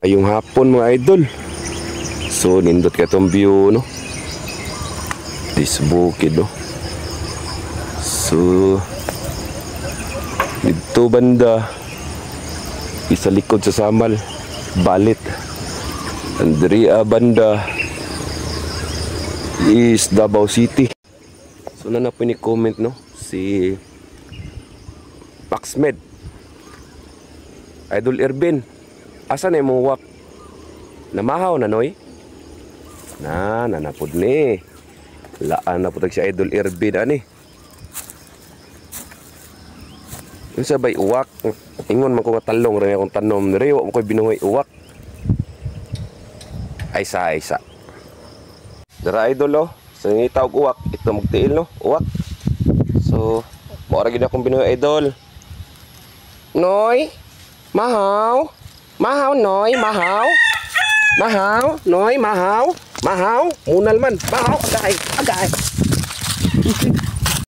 Ayong hapon mga idol. So nindot ka itong view no. This bukid no. So dito banda isa likod sa Samal Balit. Andrea banda is Davao City. So na po ni comment no si Paxmed Idol Erben. Asa na yung wak? Namahaw na noy? Nanapod ni. Laan na po si Idol Erben ani. Yung sabay uwak. Ingon man ko talong rin akong tanom. Rewa mo ko'y binuhay uwak. Aysa. Dara idol oh. Sa ngitaw uwak. Ito magtiil no. Uwak. So, maura gina akong binuhay idol. Noy? Mahaw? Mahaw, Noy, mahaw. Mahaw, Noy, mahaw. Mahaw, munal man. Mahaw, agay.